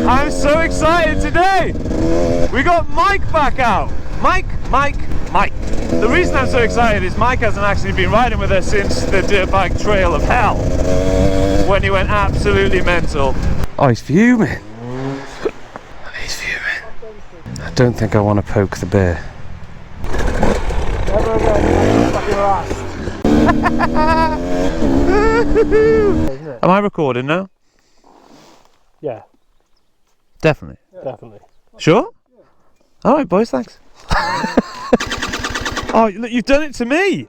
I'm so excited today. We got Mike back out. Mike. The reason I'm so excited is Mike hasn't actually been riding with us since the dirt bike trail of hell, when he went absolutely mental. Oh, he's fuming. He's fuming. I don't think I want to poke the bear. Never again, fucking last. Am I recording now? Yeah. Definitely. Definitely. Sure? Alright boys, thanks. Oh, look, you've done it to me!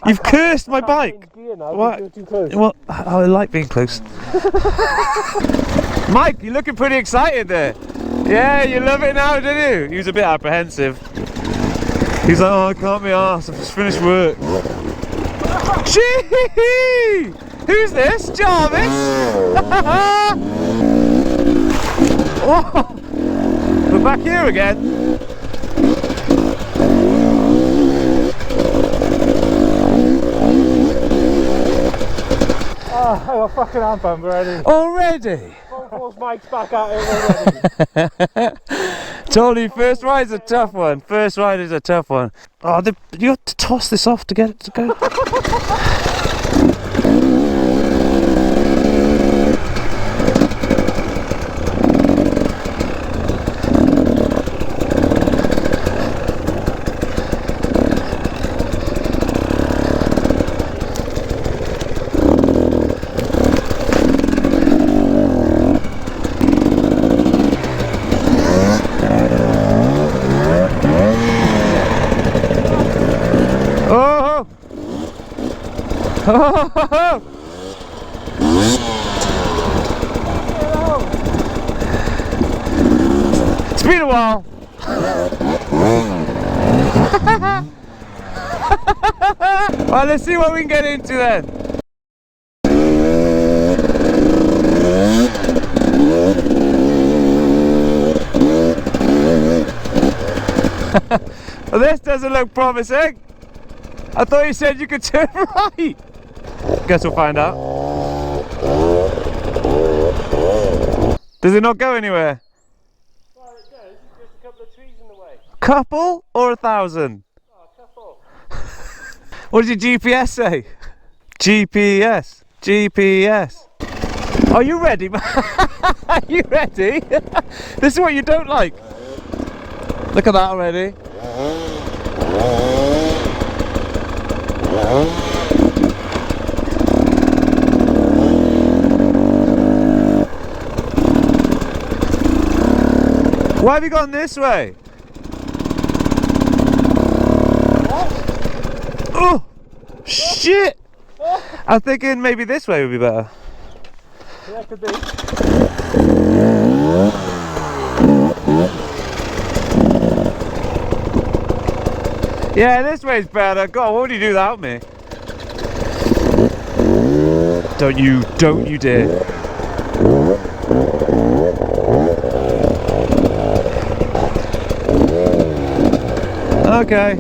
You've cursed my bike! What? You're too close. Well, I like being close. Mike, you're looking pretty excited there. Yeah, you love it now, don't you? He was a bit apprehensive. He's like, oh, I can't be arsed, I've just finished work. Gee! Who's this? Jarvis? Oh, we're back here again. Oh, I got fucking arm bump already. Already? Both Mike's back at it already. Told you, first ride's a tough one. First ride is a tough one. Oh, you have to toss this off to get it to go. It's been a while. Well, let's see what we can get into then. Well, this doesn't look promising. I thought you said you could turn right. Guess we'll find out. Does it not go anywhere? Well, it does. It's just a couple of trees in the way. Couple or 1,000? Oh, a couple. What did your GPS say? GPS. Are you ready, man? Are you ready? This is what you don't like. Look at that already. Why have you gone this way? What? Oh! Shit! I'm thinking maybe this way would be better. Yeah, it could be. Yeah, this way's better. God, what would you do without me? Don't you dare. Okay,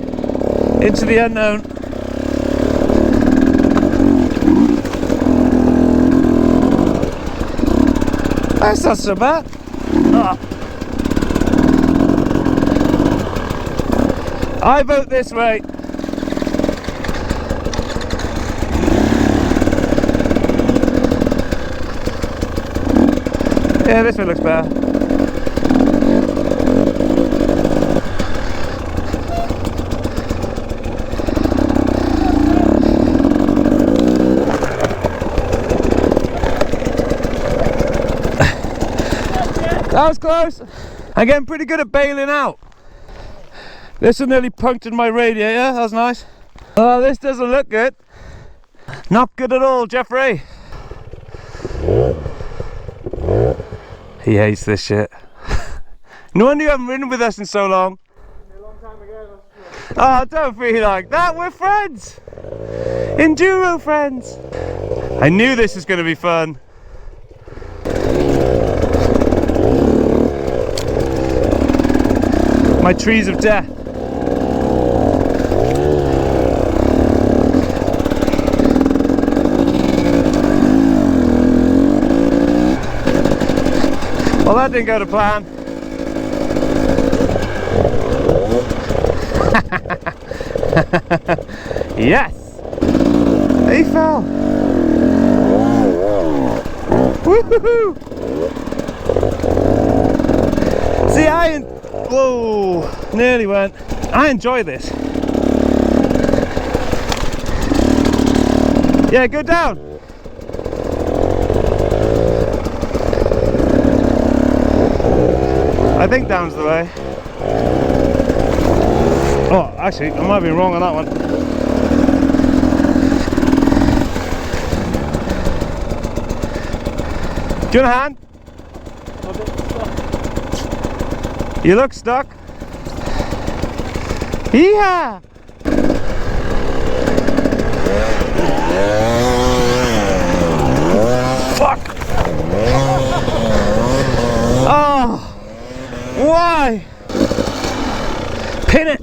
into the unknown. That's not so bad. Oh. I vote this way. Yeah, this way looks better. That was close. I'm getting pretty good at bailing out. This one nearly punctured my radiator. That was nice. Oh, this doesn't look good. Not good at all, Jeffrey. He hates this shit. No wonder you haven't ridden with us in so long. A long time ago. Oh, don't be like that. We're friends. Enduro friends. I knew this was going to be fun. My trees of death. Well, that didn't go to plan. Yes! He fell! Woohoo! See, whoa! Nearly went. I enjoy this. Yeah, go down! I think down's the way. Oh, actually, I might be wrong on that one. Do you want a hand? I'm a bit stuck. You look stuck. Yeehaw! Fuck! Oh! Why? Pin it!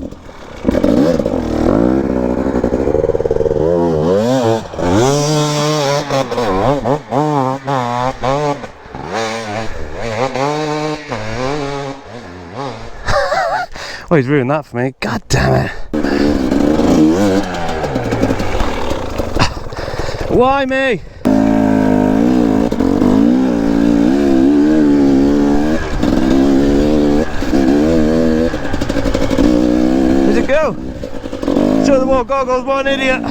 Oh, he's ruined that for me. God damn it. Why me? Where's it go? Show the wall goggles, what an idiot.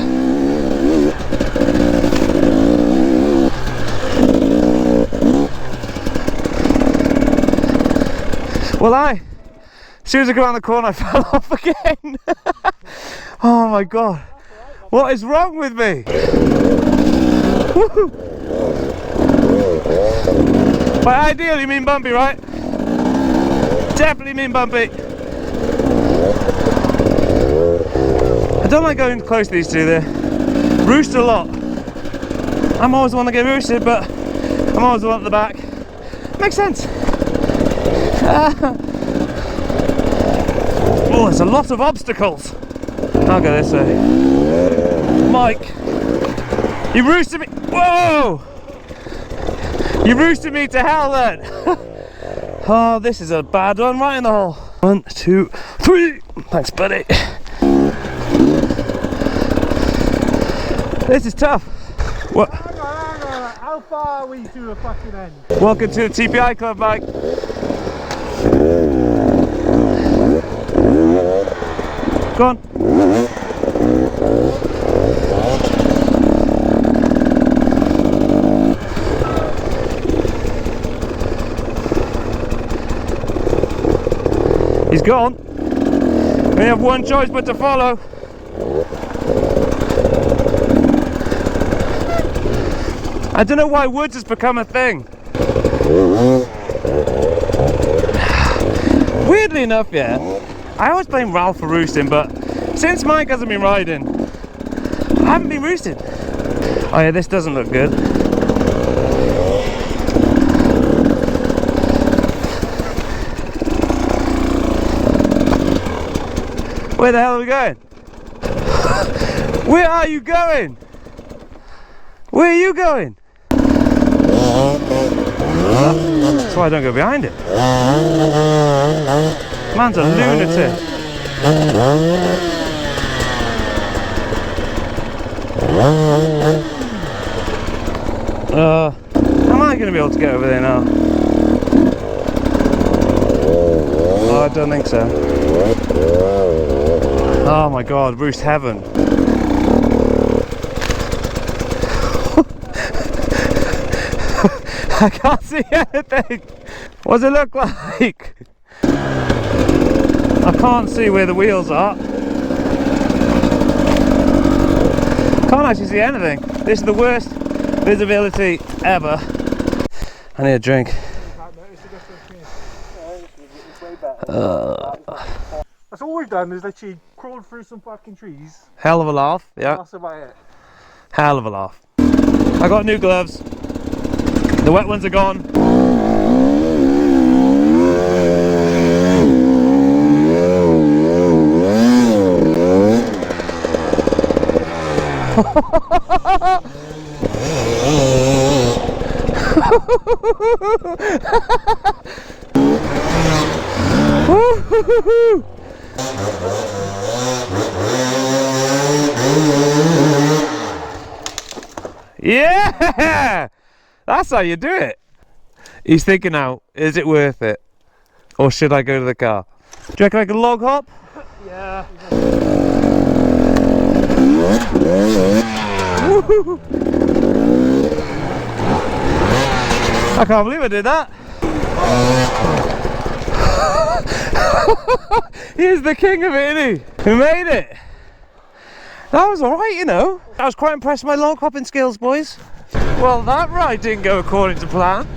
Well, as soon as I go around the corner, I fell off again. Oh my god. What is wrong with me? Woohoo. By ideal, you mean bumpy, right? Definitely mean bumpy. I don't like going close to these two. They roost a lot. I'm always the one that gets roosted, but I'm always the one at the back. Makes sense. Oh, there's a lot of obstacles. I'll go this way. Mike, you roosted me. Whoa! You roosted me to hell then. Oh, this is a bad one, right in the hole. 1, 2, 3. Thanks, buddy. This is tough. What? Hang on. How far are we to the fucking end? Welcome to the TPI club, Mike. Go on. He's gone. We have one choice but to follow. I don't know why woods has become a thing. Weirdly enough, yeah, I always blame Ralph for roosting, but since Mike hasn't been riding, I haven't been roosting. Oh yeah, this doesn't look good. Where the hell are we going? Where are you going? Where are you going? That's why I don't go behind it. Man's a lunatic. Am I going to be able to get over there now? Oh, I don't think so. Oh my god, roost heaven. I can't see anything. What does it look like? I can't see where the wheels are. Can't actually see anything. This is the worst visibility ever. I need a drink. That's all we've done is literally crawled through some fucking trees. Hell of a laugh, yeah. That's about it. Hell of a laugh. I got new gloves. The wet ones are gone. Woo-hoo-hoo. Yeah! That's how you do it. He's thinking now, is it worth it? Or should I go to the car? Do you reckon I can log hop? Yeah. Woo-hoo. I can't believe I did that. He's the king of it, isn't he? Who made it? That was alright, you know. I was quite impressed with my log hopping skills, boys. Well, that ride didn't go according to plan.